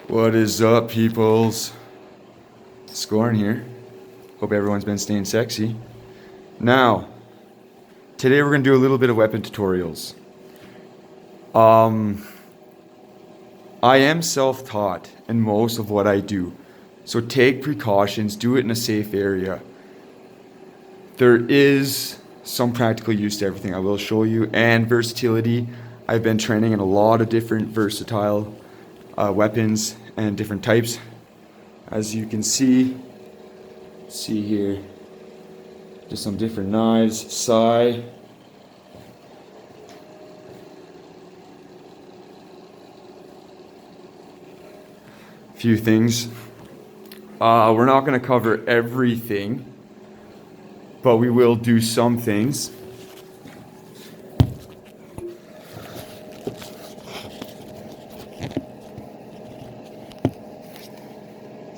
What is up, peoples? Scoring here. Hope everyone's been staying sexy. Now, today we're gonna do a little bit of weapon tutorials. I am self-taught in most of what I do, so take precautions, do it in a safe area. There is some practical use to everything I will show you, and versatility. I've been training in a lot of different versatile weapons and different types. As you can see here, just some different knives, sai. Few things. We're not going to cover everything, but we will do some things.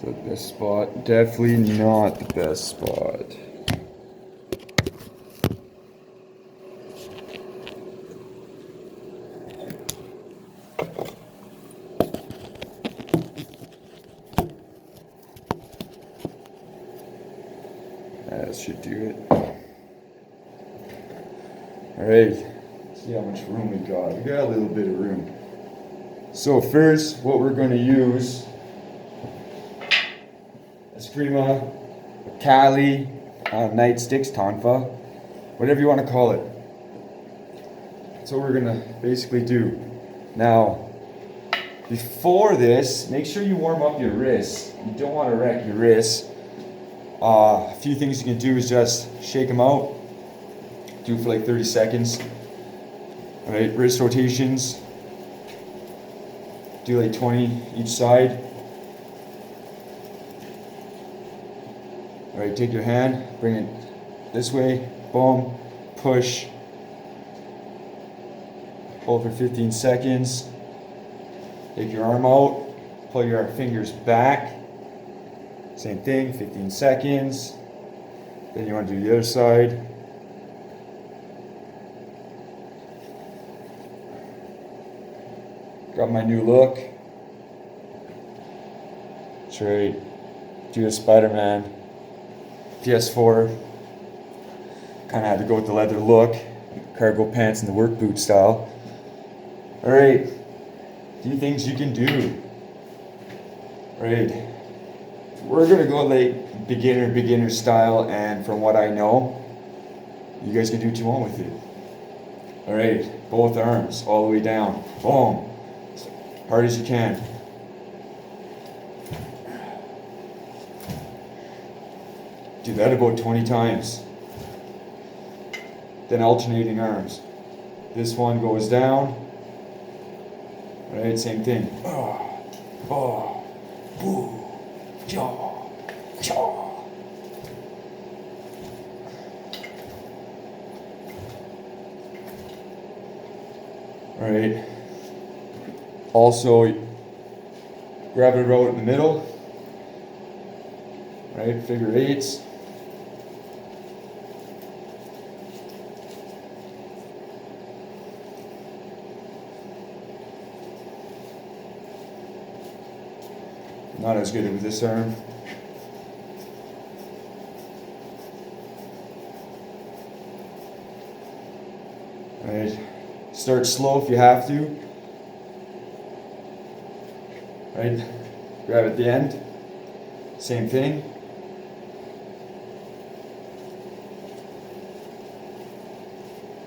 So this spot, definitely not the best spot. That should do it. Alright, see how much room we got. We got a little bit of room. So first, what we're going to use, escrima, Cali, nightsticks, tonfa, whatever you want to call it. That's what we're going to basically do. Now, before this, make sure you warm up your wrists. You don't want to wreck your wrists. A few things you can do is just shake them out. Do it for like 30 seconds. Alright, wrist rotations. Do like 20 each side. Alright, take your hand, bring it this way, boom, push. Hold for 15 seconds. Take your arm out, pull your fingers back. Same thing, 15 seconds. Then you want to do the other side. Got my new look. That's right. Do a Spider-Man. PS4. Kind of had to go with the leather look. Cargo pants and the work boot style. Alright. Few things you can do. Right. We're gonna go like beginner style, and from what I know, you guys can do what you want with it. Alright, both arms all the way down. Boom. As hard as you can. Do that about 20 times. Then alternating arms. This one goes down. Alright, same thing. Boo. Jaw. Alright. Also, grab it right in the middle. Right, figure eights. Not as good with this arm. Right. Start slow if you have to. Right. Grab at the end. Same thing.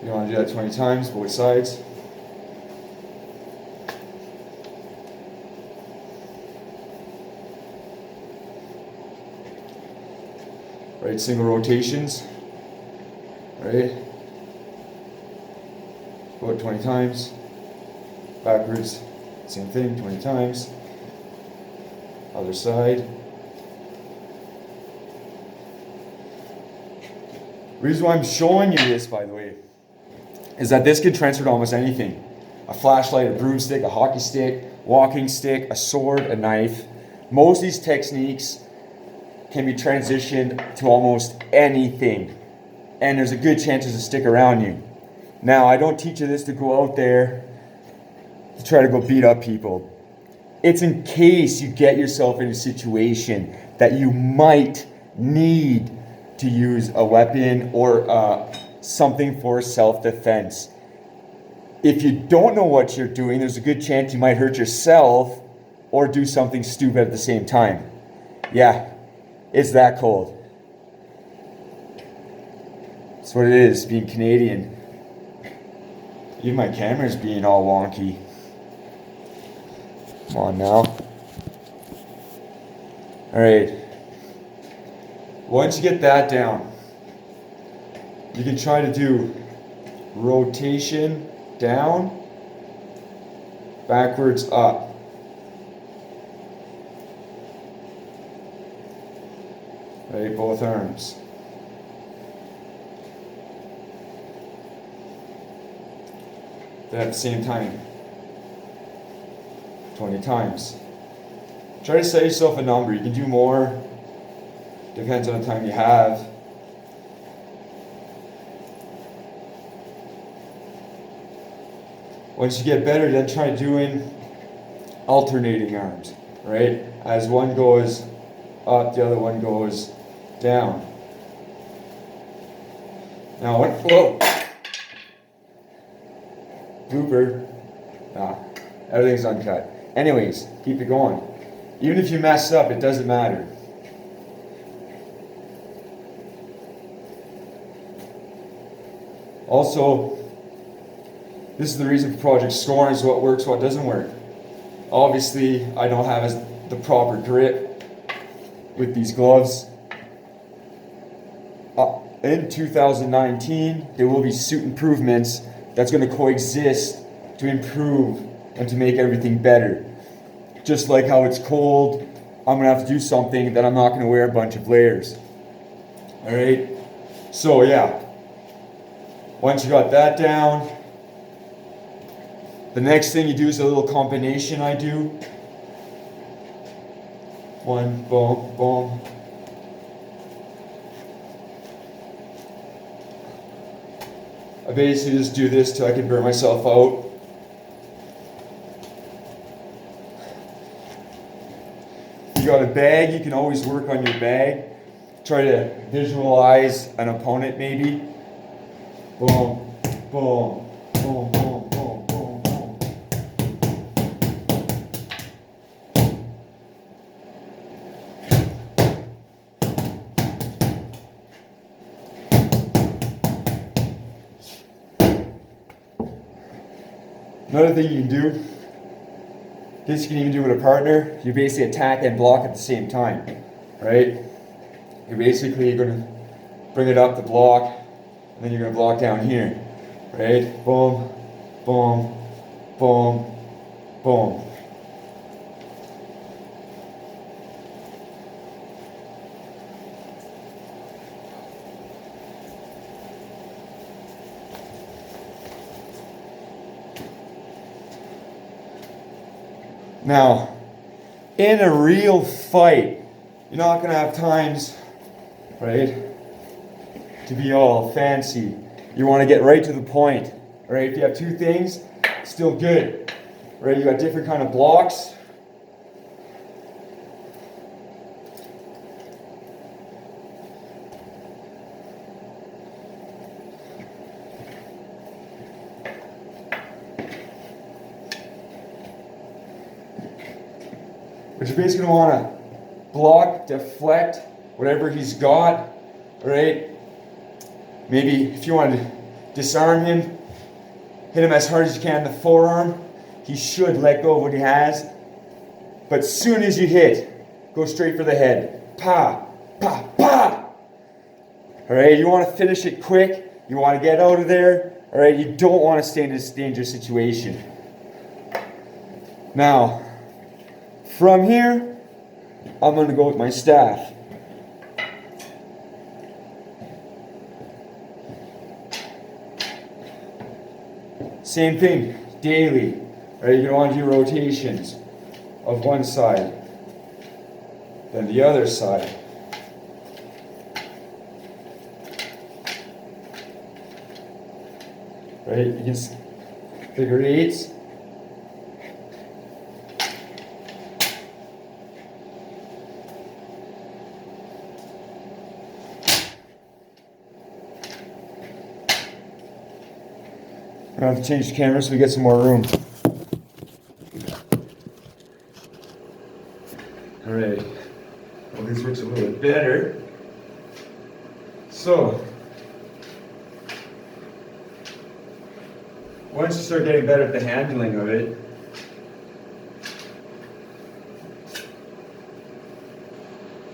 You want to do that 20 times, both sides. Right, single rotations. Right. About 20 times. Backwards, same thing, 20 times. Other side. Reason why I'm showing you this, by the way, is that this can transfer to almost anything. A flashlight, a broomstick, a hockey stick, walking stick, a sword, a knife. Most of these techniques can be transitioned to almost anything, and there's a good chance to stick around you. Now, I don't teach you this to go out there to try to go beat up people. It's in case you get yourself in a situation that you might need to use a weapon or something for self-defense. If you don't know what you're doing, there's a good chance you might hurt yourself or do something stupid at the same time. Yeah, it's that cold. That's what it is, being Canadian. Even my camera's being all wonky. Come on now. Alright. Once you get that down, you can try to do rotation down, backwards up. Right, both arms. Then at the same time, 20 times. Try to set yourself a number. You can do more. Depends on the time you have. Once you get better, then try doing alternating arms, right? As one goes up, the other one goes down. Now, whoa! Blooper. Nah, everything's uncut. Anyways, keep it going. Even if you mess up, it doesn't matter. Also, this is the reason for project scoring, is what works, what doesn't work. Obviously, I don't have the proper grip with these gloves. In 2019, there will be suit improvements that's going to coexist to improve and to make everything better. Just like how it's cold, I'm going to have to do something that I'm not going to wear a bunch of layers. Alright? So yeah, once you got that down, the next thing you do is a little combination I do. One, boom, boom. I basically just do this till I can burn myself out. If you got a bag, you can always work on your bag. Try to visualize an opponent maybe. Boom, boom, boom, boom, boom, boom, boom. Another thing you can do, this you can even do with a partner, you basically attack and block at the same time, right? You're basically going to bring it up the block, and then you're going to block down here, right? Boom, boom, boom, boom. Now, in a real fight, you're not going to have times, right, to be all fancy. You want to get right to the point, right? If you have two things, still good, right? You got different kind of blocks. But you're basically going to want to block, deflect whatever he's got, right? Maybe if you want to disarm him, hit him as hard as you can in the forearm. He should let go of what he has. But as soon as you hit, go straight for the head. Pa, pa, pa. All right, you want to finish it quick. You want to get out of there. All right, you don't want to stay in this dangerous situation. Now, from here, I'm going to go with my staff. Same thing, daily. Right, you're going to want to do rotations of one side, then the other side. Right, you can figure eights. I have to change the camera so we get some more room. Alright. Well, this looks a little bit better. So, once you start getting better at the handling of it,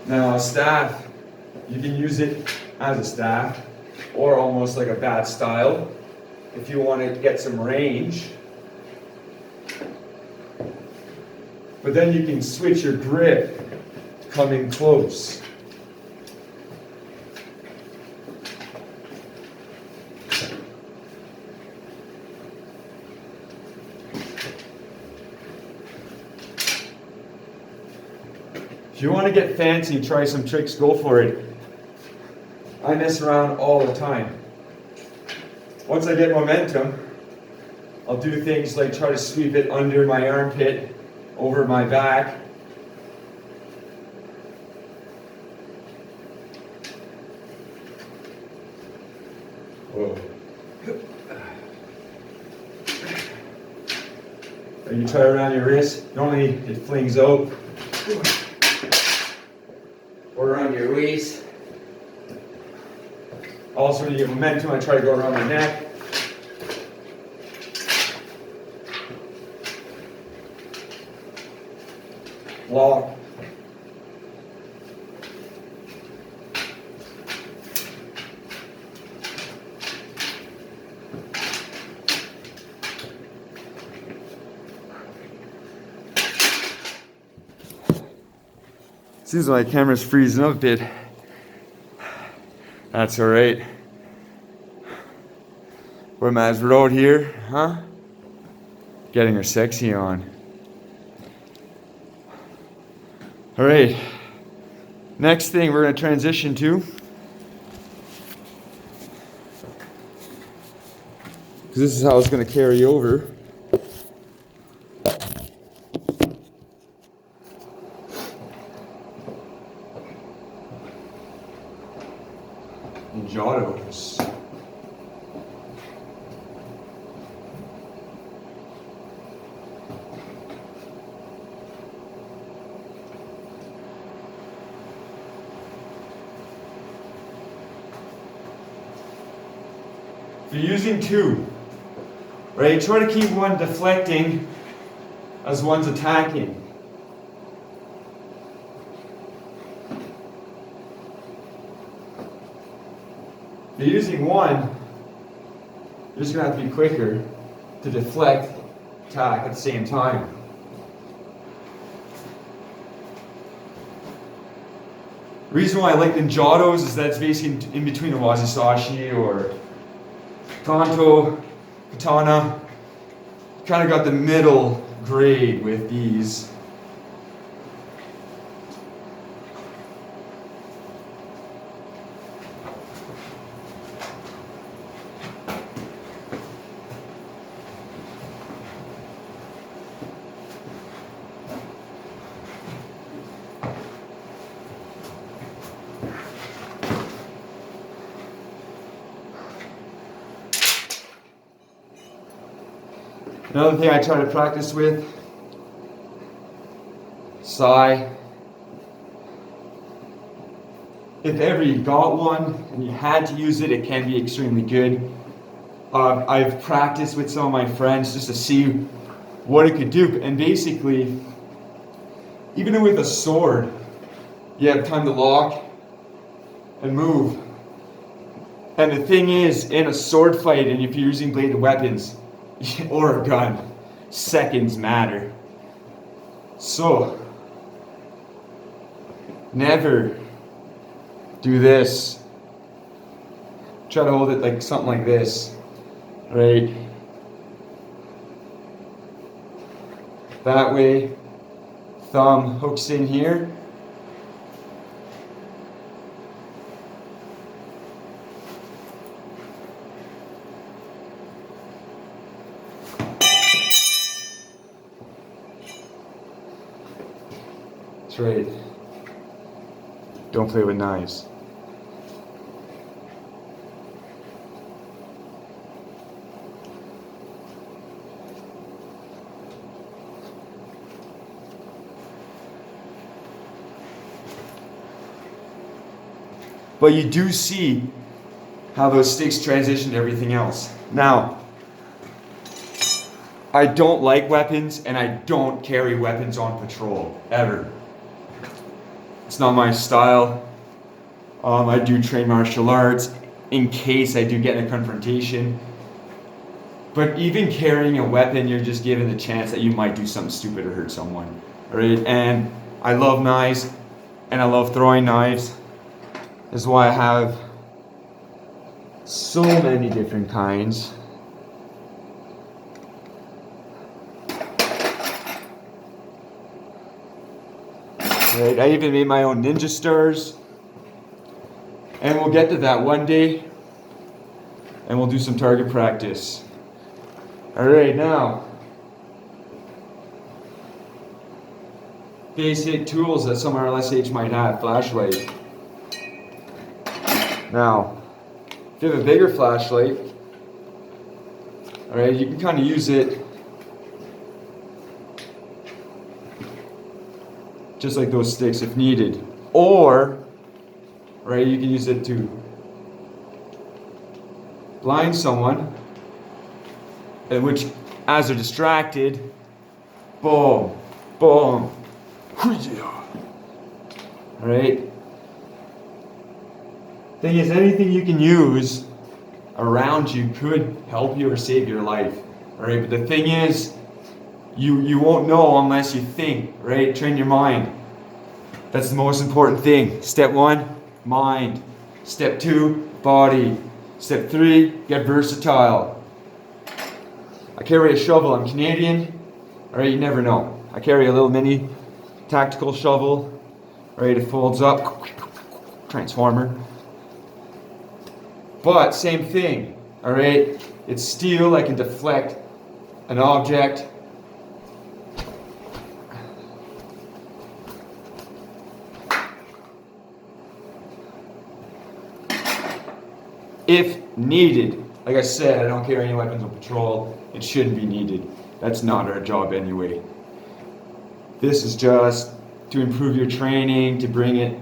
now a staff, you can use it as a staff or almost like a bat style if you want to get some range. But then you can switch your grip coming close. If you want to get fancy, try some tricks, go for it. I mess around all the time. Once I get momentum, I'll do things like try to sweep it under my armpit, over my back. Whoa. Or you try around your wrist, normally it flings out. Or around your waist. Also, when you get momentum, I try to go around my neck. Lock. Seems like my camera's freezing up a bit. That's alright. We're Maz Road here, huh? Getting her sexy on. Alright. Next thing we're going to transition to, because this is how it's going to carry over. Giottos. If you're using two, right, try to keep one deflecting as one's attacking. If you're using one, you're just going to have to be quicker to deflect, attack at the same time. The reason why I like the Giottos is that it's basically in between a wazisashi or kanto, katana. Kind of got the middle grade with these. Another thing I try to practice with, sigh. If ever you got one and you had to use it, it can be extremely good. I've practiced with some of my friends just to see what it could do. And basically, even with a sword, you have time to lock and move. And the thing is, in a sword fight, and if you're using bladed weapons, or a gun, seconds matter. So, never do this. Try to hold it like something like this, right? That way, thumb hooks in here. That's right. Don't play with knives. But you do see how those sticks transition to everything else. Now, I don't like weapons, and I don't carry weapons on patrol, ever. It's not my style. I do train martial arts in case I do get in a confrontation. But even carrying a weapon, you're just given the chance that you might do something stupid or hurt someone. Right? And I love knives, and I love throwing knives. That's why I have so many different kinds. Right? I even made my own ninja stars. And we'll get to that one day. And we'll do some target practice. Alright, now. Basic tools that some RLSH might have. Flashlight. Now, if you have a bigger flashlight, alright, you can kind of use it just like those sticks if needed. Or, right, you can use it to blind someone, in which, as they're distracted, boom, boom, alright? Thing is, anything you can use around you could help you or save your life, alright? But the thing is, you won't know unless you think, right? Train your mind. That's the most important thing. Step 1, mind. Step 2, body. Step 3, get versatile. I carry a shovel. I'm Canadian. Alright, you never know. I carry a little mini tactical shovel. Alright, it folds up. Transformer. But, same thing. Alright, it's steel. I can deflect an object. If needed. Like I said, I don't carry any weapons on patrol. It shouldn't be needed. That's not our job anyway. This is just to improve your training, to bring it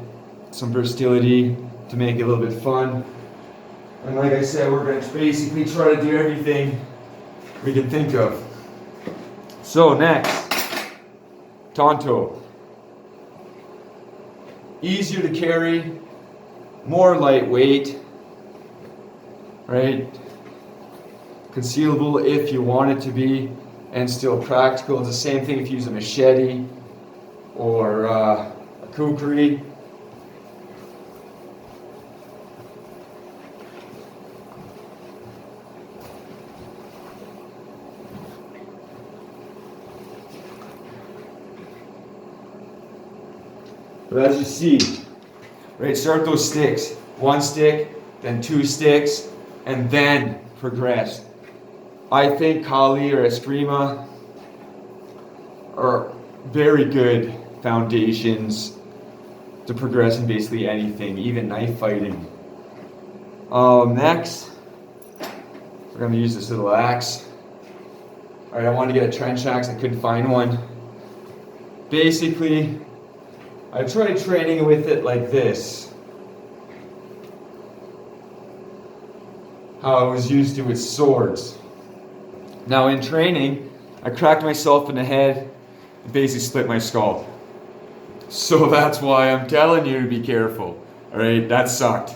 some versatility, to make it a little bit fun. And like I said, we're going to basically try to do everything we can think of. So next, Tonto. Easier to carry, more lightweight. Right? Concealable if you want it to be, and still practical. It's the same thing if you use a machete or a kukri. But as you see, right, start those sticks. 1 stick, then 2 sticks, and then progress. I think Kali or Escrima are very good foundations to progress in basically anything, even knife fighting. Next, we're going to use this little axe. Alright, I wanted to get a trench axe, I couldn't find one. Basically, I tried training with it like this. How I was used to with swords. Now in training, I cracked myself in the head and basically split my skull. So that's why I'm telling you to be careful. Alright, that sucked.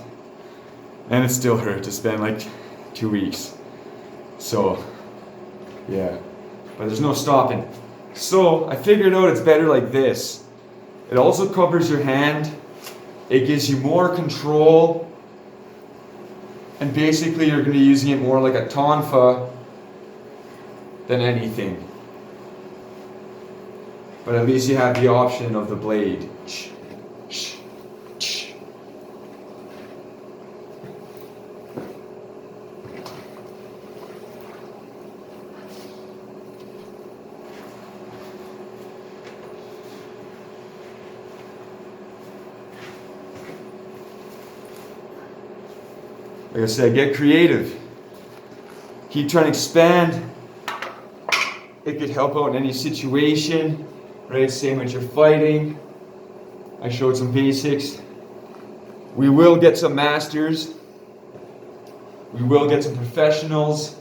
And it still hurt. It's been like 2 weeks. So, yeah. But there's no stopping. So, I figured out it's better like this. It also covers your hand. It gives you more control. And basically you're going to be using it more like a tonfa than anything. But at least you have the option of the blade. Like I said, get creative. Keep trying to expand. It could help out in any situation, right? Same as you're fighting. I showed some basics. We will get some masters. We will get some professionals.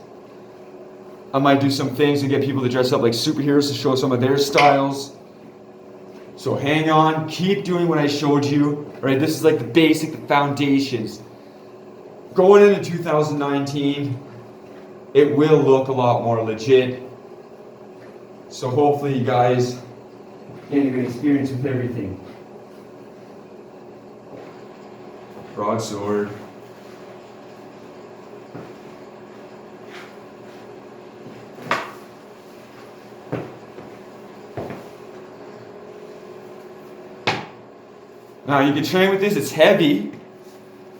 I might do some things and get people to dress up like superheroes to show some of their styles. So hang on, keep doing what I showed you. All right, this is like the basic, the foundations. Going into 2019, it will look a lot more legit. So hopefully you guys get a good experience with everything. Broadsword. Now you can train with this, it's heavy.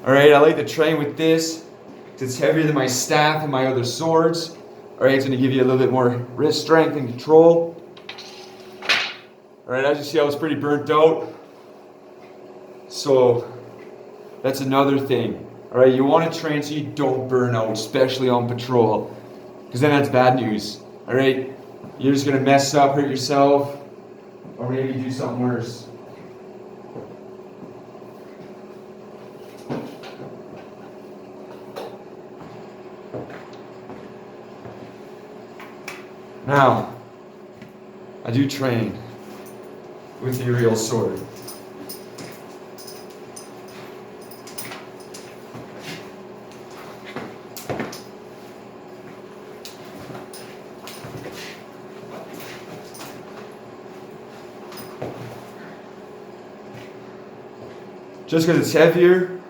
Alright, I like to train with this because it's heavier than my staff and my other swords. Alright, it's going to give you a little bit more wrist strength and control. Alright, as you see, I was pretty burnt out. So, that's another thing. Alright, you want to train so you don't burn out, especially on patrol. Because then that's bad news. Alright, you're just going to mess up, hurt yourself, or maybe do something worse. Now, I do train with the real sword. Just because it's heavier,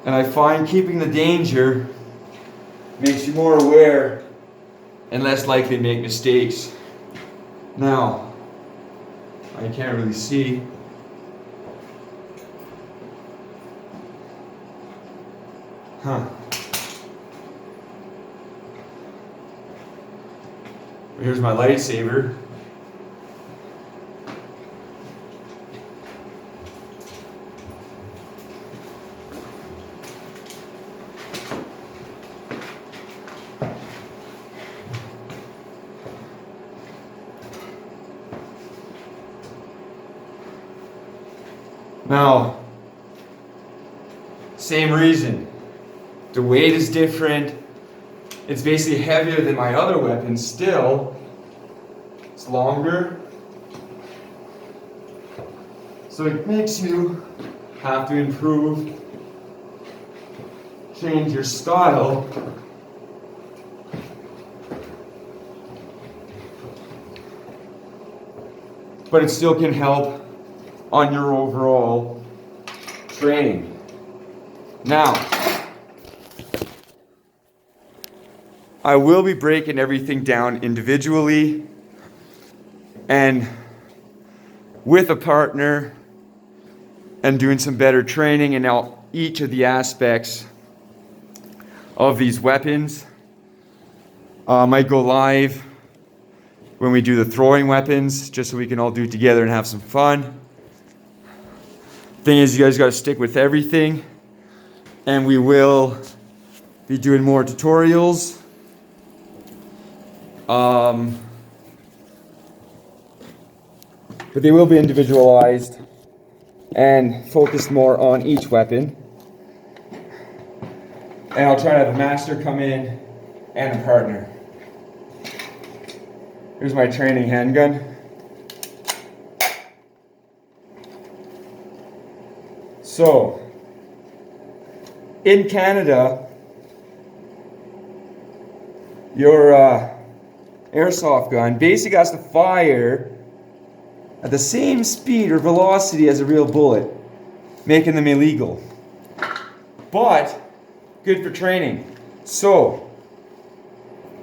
and I find keeping the danger makes you more aware and less likely to make mistakes. Now, I can't really see. Here's my lightsaber. Now, same reason. The weight is different. It's basically heavier than my other weapons still. It's longer. So it makes you have to improve, change your style. But it still can help on your overall training. Now, I will be breaking everything down individually and with a partner and doing some better training in each of the aspects of these weapons. I might go live when we do the throwing weapons just so we can all do it together and have some fun. Thing is, you guys got to stick with everything, and we will be doing more tutorials. But they will be individualized and focused more on each weapon. And I'll try to have a master come in and a partner. Here's my training handgun. So, in Canada, your airsoft gun basically has to fire at the same speed or velocity as a real bullet, making them illegal. But, good for training. So,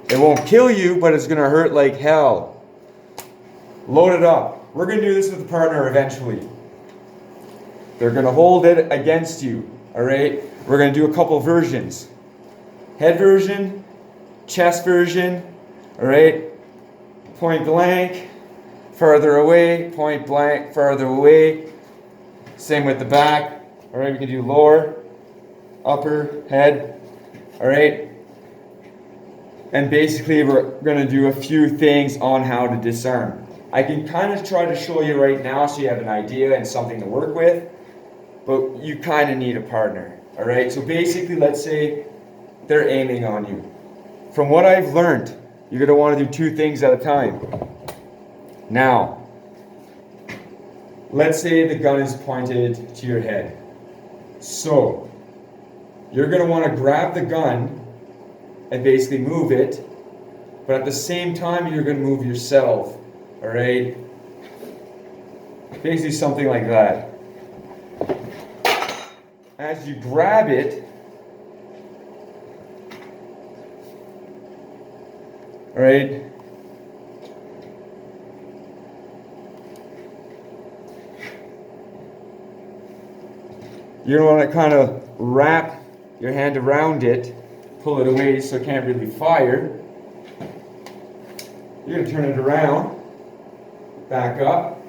it won't kill you, but it's going to hurt like hell. Load it up. We're going to do this with a partner eventually. They're going to hold it against you, all right? We're going to do a couple versions. Head version, chest version, all right? Point blank, further away, point blank, further away. Same with the back, all right? We can do lower, upper, head, all right? And basically we're going to do a few things on how to disarm. I can kind of try to show you right now so you have an idea and something to work with. but you kind of need a partner. All right, so basically, let's say they're aiming on you. From what I've learned, you're gonna want to do two things at a time. Now, let's say the gun is pointed to your head. So, you're gonna want to grab the gun and basically move it, but at the same time, you're gonna move yourself. All right, basically something like that. As you grab it, all right, you're going to want to kind of wrap your hand around it, pull it away so it can't really fire. You're going to turn it around, back up,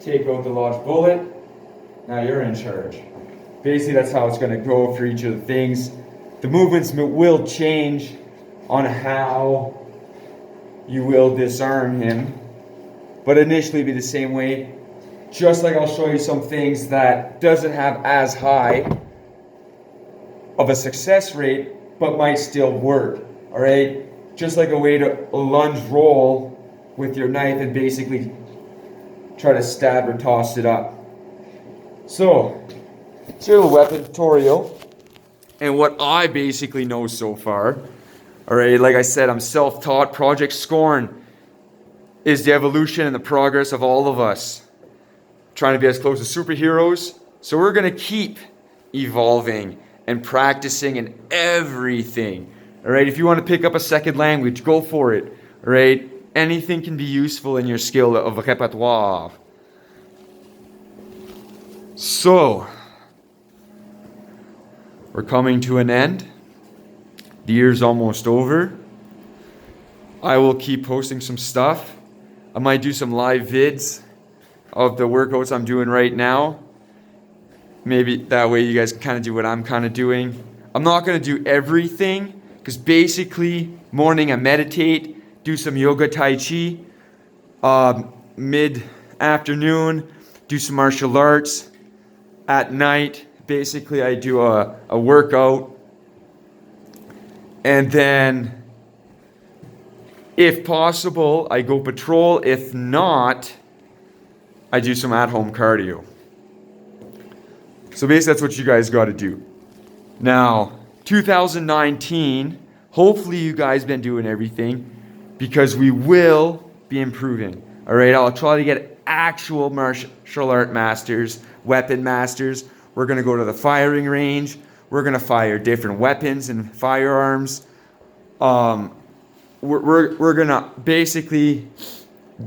take out the lodged bullet. Now you're in charge. Basically, that's how it's going to go for each of the things. The movements will change on how you will disarm him, but initially be the same way. Just like I'll show you some things that doesn't have as high of a success rate, but might still work. All right, just like a way to lunge roll with your knife and basically try to stab or toss it up. So, it's your little weapon tutorial, and what I basically know so far. Alright, like I said, I'm self-taught. Project Scorn is the evolution and the progress of all of us. Trying to be as close to superheroes. So we're going to keep evolving and practicing in everything. Alright, if you want to pick up a second language, go for it. Alright, anything can be useful in your skill of repertoire. So, we're coming to an end. The year's almost over. I will keep posting some stuff. I might do some live vids of the workouts I'm doing right now. Maybe that way you guys can kind of do what I'm kind of doing. I'm not going to do everything because basically morning I meditate, do some yoga, tai chi. Mid-afternoon, do some martial arts. At night, basically I do a workout. And then, if possible, I go patrol. If not, I do some at-home cardio. So basically that's what you guys got to do. Now, 2019, hopefully you guys been doing everything because we will be improving. All right, I'll try to get actual martial art masters, weapon masters. We're going to go to the firing range. We're going to fire different weapons and firearms. We're going to basically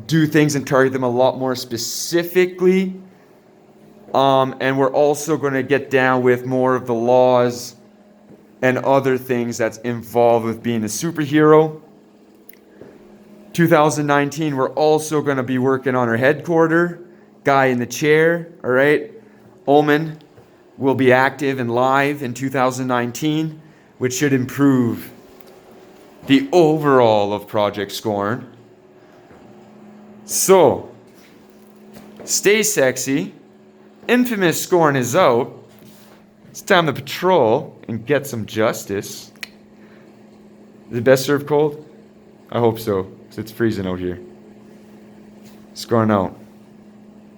do things and target them a lot more specifically. And we're also going to get down with more of the laws and other things that's involved with being a superhero. 2019, we're also going to be working on our headquarter, guy in the chair, all right? Omen will be active and live in 2019, which should improve the overall of Project Scorn. So, stay sexy. Infamous Scorn is out. It's time to patrol and get some justice. Is it best served cold? I hope so, because it's freezing out here. Scorn out.